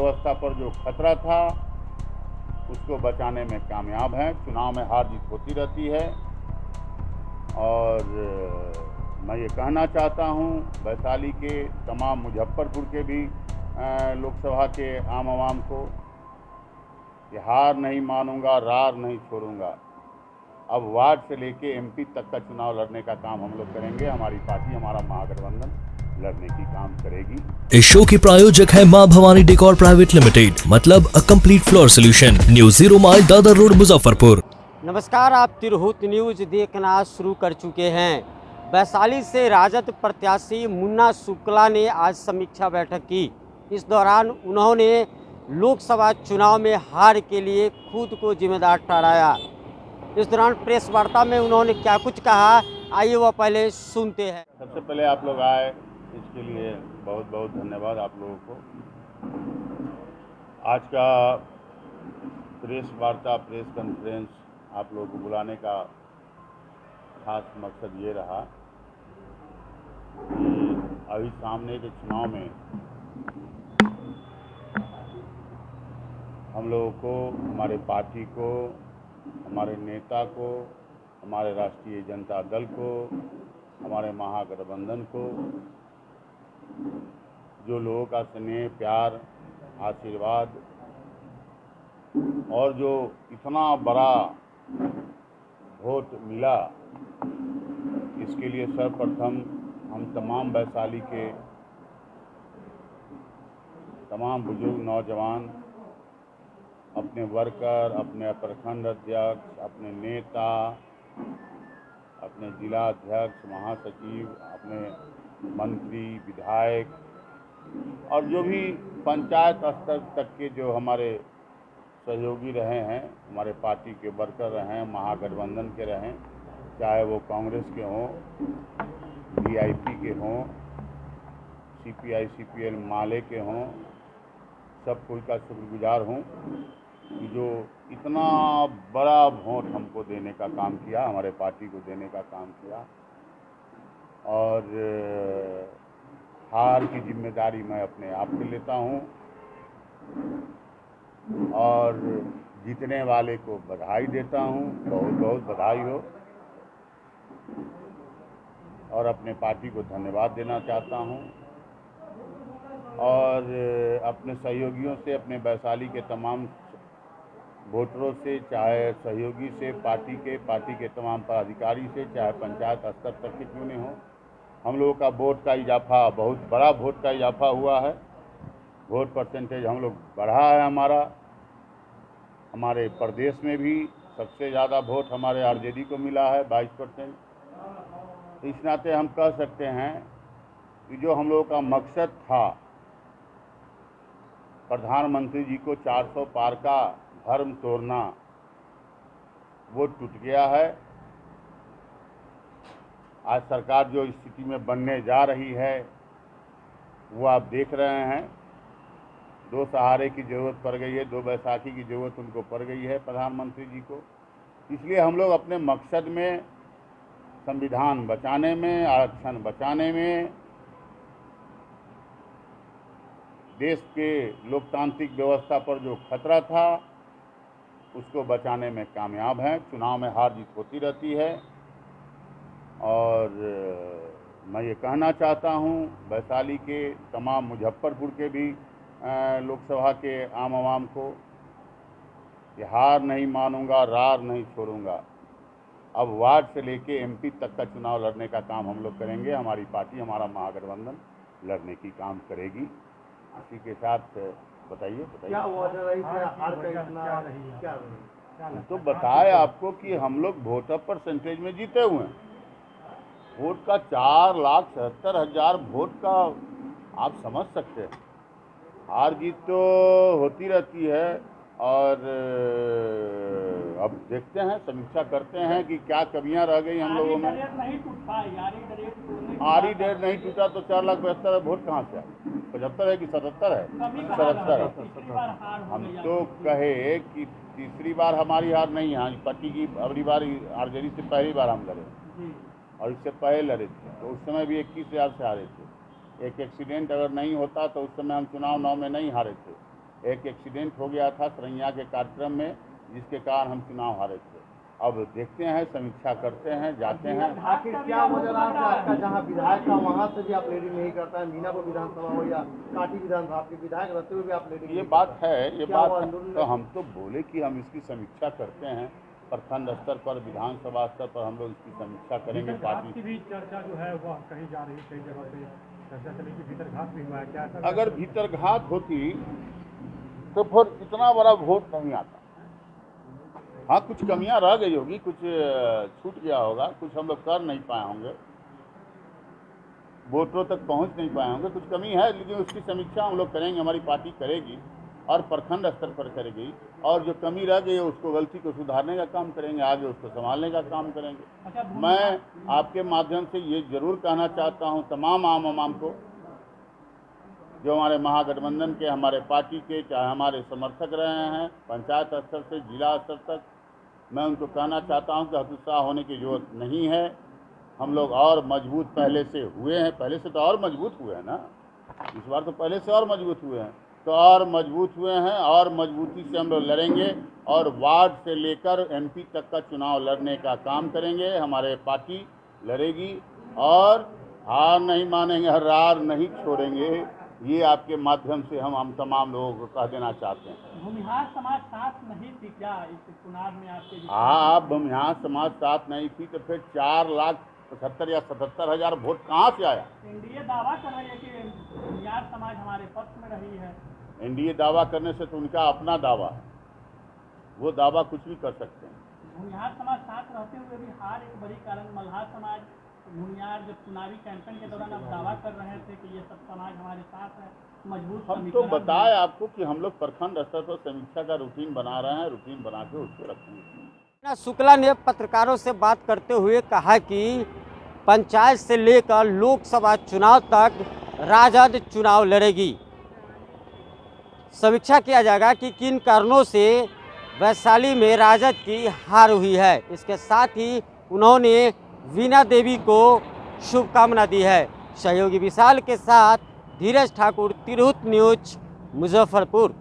व्यवस्था पर जो खतरा था उसको बचाने में कामयाब हैं। चुनाव में हार जीत होती रहती है और मैं ये कहना चाहता हूँ वैशाली के तमाम, मुजफ्फरपुर के भी लोकसभा के आम आवाम को कि हार नहीं मानूंगा, रार नहीं छोड़ूंगा। अब वार्ड से लेके एमपी तक का चुनाव लड़ने का काम हम लोग करेंगे। हमारी पार्टी, हमारा महागठबंधन लड़ने की काम करेगी। इस शो की प्रायोजक है मां भवानी डेकोर प्राइवेट लिमिटेड, मतलब a complete floor solution, new 0 mile Dadar road, Muzaffarpur. नमस्कार, आप तिरहुत न्यूज देखना शुरू कर चुके हैं। वैशाली से राजद प्रत्याशी मुन्ना शुक्ला ने आज समीक्षा बैठक की। इस दौरान उन्होंने लोकसभा चुनाव में हार के लिए खुद को जिम्मेदार ठहराया। इस दौरान प्रेस वार्ता में उन्होंने क्या कुछ कहा, आइए वह पहले सुनते हैं। सबसे पहले आप लोग आए, इसके लिए बहुत बहुत धन्यवाद आप लोगों को। आज का प्रेस वार्ता, प्रेस कॉन्फ्रेंस आप लोगों को बुलाने का खास मकसद ये रहा कि अभी सामने के चुनाव में हम लोगों को, हमारे पार्टी को, हमारे नेता को, हमारे राष्ट्रीय जनता दल को, हमारे महागठबंधन को जो लोगों का स्नेह, प्यार, आशीर्वाद और जो इतना बड़ा वोट मिला, इसके लिए सर्वप्रथम हम तमाम वैशाली के तमाम बुजुर्ग नौजवान, अपने वर्कर, अपने प्रखंड अध्यक्ष, अपने नेता, अपने जिला अध्यक्ष, महासचिव, अपने मंत्री, विधायक और जो भी पंचायत स्तर तक के जो हमारे सहयोगी रहे हैं, हमारे पार्टी के वर्कर रहे हैं, महागठबंधन के रहें, चाहे वो कांग्रेस के हों, वीआईपी के हों, सीपीआई सीपीएल माले के हों, सब कोई का शुक्रगुजार हूँ कि जो इतना बड़ा वोट हमको देने का काम किया, हमारे पार्टी को देने का काम किया। और हार की जिम्मेदारी मैं अपने आप पे लेता हूँ और जीतने वाले को बधाई देता हूँ, बहुत बहुत बधाई हो। और अपने पार्टी को धन्यवाद देना चाहता हूँ और अपने सहयोगियों से, अपने वैशाली के तमाम वोटरों से, चाहे सहयोगी से, पार्टी के तमाम पदाधिकारी से, चाहे पंचायत स्तर तक के क्यों नहीं हो, हम लोगों का वोट का इजाफा, बहुत बड़ा वोट का इजाफा हुआ है। वोट परसेंटेज हम लोग बढ़ा है हमारे प्रदेश में भी सबसे ज़्यादा वोट हमारे आरजेडी को मिला है, 22%। इस नाते हम कह सकते हैं कि जो हम लोगों का मकसद था, प्रधानमंत्री जी को 400 पार का भरम तोड़ना, वो टूट गया है। आज सरकार जो स्थिति में बनने जा रही है वो आप देख रहे हैं। 2 सहारे की ज़रूरत पड़ गई है, 2 बैसाखी की ज़रूरत उनको पड़ गई है प्रधानमंत्री जी को। इसलिए हम लोग अपने मकसद में, संविधान बचाने में, आरक्षण बचाने में, देश के लोकतांत्रिक व्यवस्था पर जो खतरा था उसको बचाने में कामयाब हैं। चुनाव में हार जीत होती रहती है और मैं ये कहना चाहता हूँ वैशाली के तमाम, मुजफ्फरपुर के भी लोकसभा के आम आवाम को कि हार नहीं मानूंगा, रार नहीं छोड़ूंगा। अब वार्ड से लेके एमपी तक का चुनाव लड़ने का काम हम लोग करेंगे। हमारी पार्टी, हमारा महागठबंधन लड़ने की काम करेगी। इसी के साथ बताइए क्या वजह रही है हार का? इतना क्या तो बताए आपको कि हम लोग वोटर परसेंटेज में जीते हुए हैं। वोट का 4,77,000 वोट का आप समझ सकते हैं। हार जीत तो होती रहती है और अब देखते हैं, समीक्षा करते हैं कि क्या कमियां रह गई हम लोगों में। आरी डेट नहीं टूटा तो 4,72,000 वोट कहाँ से आए? 75 है कि 77 है? 77 है। हम तो कहे कि तीसरी बार हमारी हार नहीं है। पार्टी की अगली बार आरजेडी से पहली बार हम लड़े और इससे पहले लड़े थे, तो उस समय भी 21,000 से हारे थे। एक एक्सीडेंट अगर नहीं होता तो उस समय हम चुनाव 9 में नहीं हारे थे। एक एक्सीडेंट हो गया था सरैया के कार्यक्रम में, जिसके कारण हम चुनाव हारे थे। अब देखते हैं, समीक्षा करते हैं, जाते हैं। आखिर क्या वजह रहा कि आपका जहाँ विधायक था वहाँ से भी आप लीडिंग नहीं करता है, मीनापुर विधानसभा हो या काटी विधानसभा, आपके विधायक रहते हुए भी आप लीडिंग ये नहीं बात करते? है, ये क्या बात वो है। आंदोलन तो हम तो बोले कि हम इसकी समीक्षा करते हैं, प्रखंड स्तर पर, विधानसभा स्तर पर हम लोग इसकी समीक्षा करेंगे। पार्टी की भी चर्चा जो है वह कही जा रही है, कई जगह पे चर्चा चली कि भीतर घात भी हुआ है। क्या ऐसा अगर भीतरघात होती तो फिर इतना बड़ा वोट नहीं आता। हाँ, कुछ कमियां रह गई होगी, कुछ छूट गया होगा, कुछ हम लोग कर नहीं पाए होंगे, वोटरों तक पहुंच नहीं पाए होंगे, कुछ कमी है, लेकिन उसकी समीक्षा हम लोग करेंगे, हमारी पार्टी करेगी और प्रखंड स्तर पर करेगी। और जो कमी रह गई है उसको, गलती को सुधारने का काम करेंगे, आगे उसको संभालने का काम करेंगे। मैं आपके माध्यम से ये जरूर कहना चाहता हूँ तमाम आम को, जो हमारे महागठबंधन के, हमारे पार्टी के, चाहे हमारे समर्थक रहे हैं, पंचायत स्तर से जिला स्तर तक, मैं उनको कहना चाहता हूं कि हतोत्साह होने की जरूरत नहीं है। हम लोग और मजबूत पहले से हुए हैं, पहले से तो और मजबूत हुए हैं ना, इस बार तो पहले से और मजबूत हुए हैं, तो और मजबूत हुए हैं और मजबूती से हम लोग लड़ेंगे और वार्ड से लेकर MP तक का चुनाव लड़ने का काम करेंगे। हमारे पार्टी लड़ेगी और हार नहीं मानेंगे, हार नहीं छोड़ेंगे। ये आपके माध्यम से हम तमाम लोगों को कह देना चाहते हैं। भूमिहार समाज साथ नहीं थी क्या इस चुनाव में आपके? हाँ, भूमिहार समाज साथ नहीं थी तो फिर 4,75,000 या 77,000 वोट कहाँ से आया? एनडीए दावा कर रही है कि भूमिहार समाज हमारे पक्ष में रही है। एनडीए दावा करने से तो उनका अपना दावा है, वो दावा कुछ भी कर सकते हैं। भूमिहार समाज साथ रहते हुए भी हार एक बड़ी कारण, मल्हार समाज भूमिहार जब चुनावी कैंपेन के दौरान आप दावा कर रहे थे कि ये सब समाज हमारे साथ है, मजबूत हम तो बताए आपको कि हम लोग प्रखंड स्तर पर समीक्षा का रूटीन बना रहे हैं, रूटीन बना के उसको रखेंगे। शुक्ला ने पत्रकारों से बात करते हुए कहा कि पंचायत से लेकर लोकसभा चुनाव तक राजद चुनाव लड़ेगी। समीक्षा किया जाएगा कि किन कारणों से वैशाली में राजद की हार हुई है। इसके साथ ही उन्होंने वीणा देवी को शुभकामना दी है। सहयोगी विशाल के साथ धीरज ठाकुर, तिरहुत न्यूज, मुजफ्फरपुर।